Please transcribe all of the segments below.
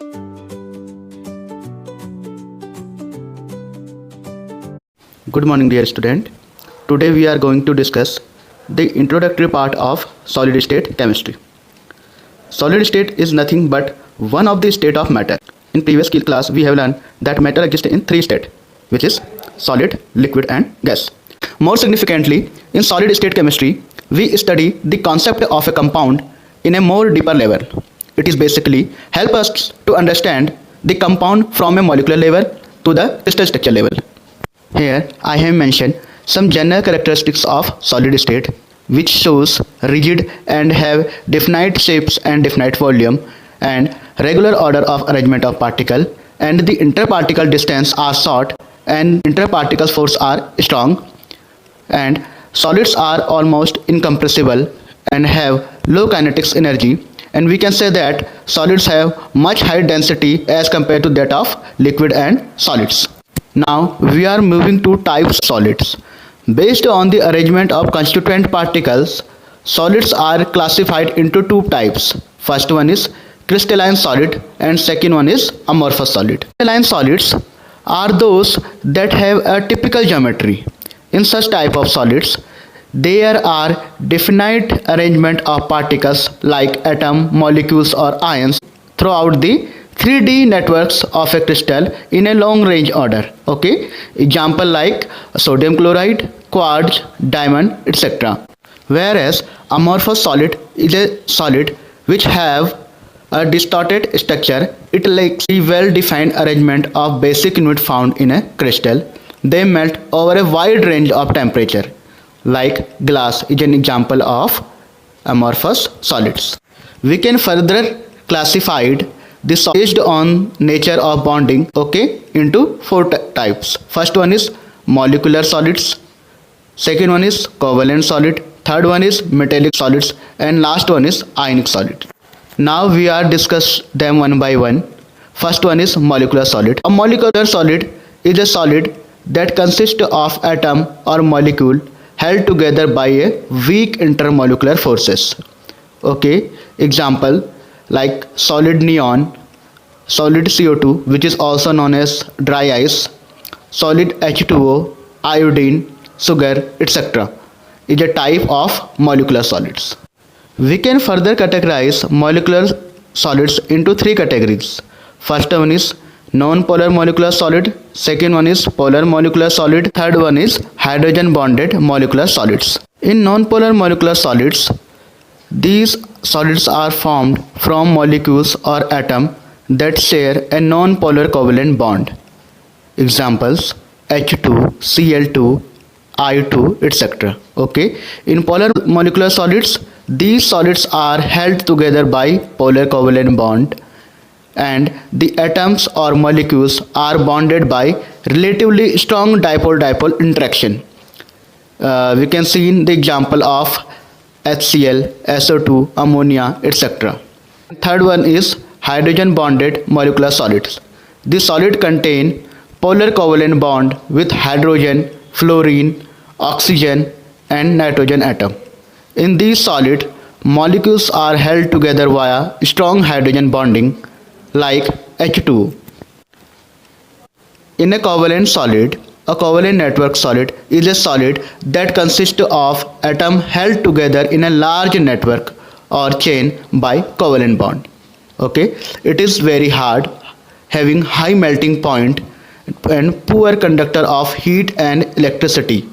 Good morning, dear student. Today we are going to discuss the introductory part of solid state chemistry. Solid state is nothing but one of the state of matter. In previous class we have learned that matter exists in three states, which is solid, liquid and gas. More significantly, in solid state chemistry we study the concept of a compound in a more deeper level. It is basically help us to understand the compound from a molecular level to the crystal structure level. Here I have mentioned some general characteristics of solid state, which shows rigid and have definite shapes and definite volume and regular order of arrangement of particle, and the interparticle distance are short and interparticle force are strong, and solids are almost incompressible and have low kinetics energy, and we can say that solids have much higher density as compared to that of liquid and solids. Now we are moving to types of solids. Based on the arrangement of constituent particles, solids are classified into two types. First one is crystalline solid and second one is amorphous solid. Crystalline solids are those that have a typical geometry. In such type of solids, there are definite arrangement of particles like atom, molecules or ions throughout the 3D networks of a crystal in a long range order. Okay, example like sodium chloride, quartz, diamond, etc. Whereas amorphous solid is a solid which have a distorted structure. It lacks the well defined arrangement of basic unit found in a crystal. They melt over a wide range of temperature, like glass is an example of amorphous solids. We can further classify this based on nature of bonding, okay, into four types. First one is molecular solids, second one is covalent solid, third one is metallic solids, and last one is ionic solid. Now we are discuss them one by one. First one is molecular solid. A molecular solid is a solid that consists of atom or molecule held together by a weak intermolecular forces. Okay, example like solid neon, solid CO2 which is also known as dry ice, solid H2O, iodine, sugar, etc. is a type of molecular solids. We can further categorize molecular solids into three categories. First one is non-polar molecular solid, second one is polar molecular solid, third one is hydrogen bonded molecular solids. In non-polar molecular solids, these solids are formed from molecules or atoms that share a non-polar covalent bond. Examples H2, Cl2, I2, etc. Okay. In polar molecular solids, these solids are held together by polar covalent bond, and the atoms or molecules are bonded by relatively strong dipole-dipole interaction. We can see in the example of HCl, SO2, ammonia, etc. Third one is hydrogen bonded molecular solids. This solid contain polar covalent bond with hydrogen, fluorine, oxygen and nitrogen atom. In these solid, molecules are held together via strong hydrogen bonding like H2O. In a covalent solid, a covalent network solid is a solid that consists of atoms held together in a large network or chain by covalent bond. Okay, it is very hard, having high melting point and poor conductor of heat and electricity.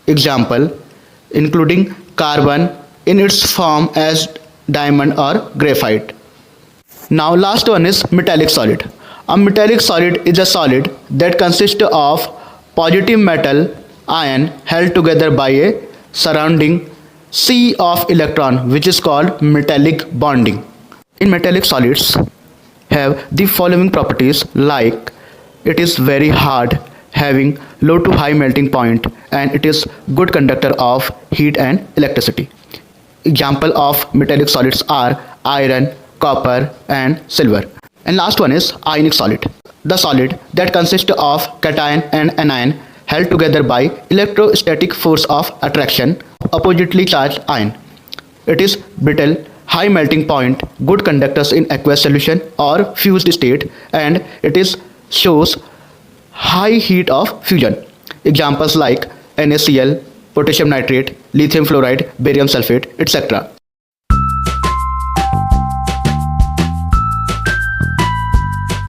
Example including carbon in its form as diamond or graphite. Now last one is metallic solid. A metallic solid is a solid that consists of positive metal ion held together by a surrounding sea of electron, which is called metallic bonding. In metallic solids have the following properties, like it is very hard, having low to high melting point, and it is good conductor of heat and electricity. Example of metallic solids are iron, copper and silver. And last one is ionic solid. The solid that consists of cation and anion held together by electrostatic force of attraction, oppositely charged ion. It is brittle, high melting point, good conductors in aqueous solution or fused state, and it is shows high heat of fusion. Examples like NaCl, potassium nitrate, lithium fluoride, barium sulfate, etc.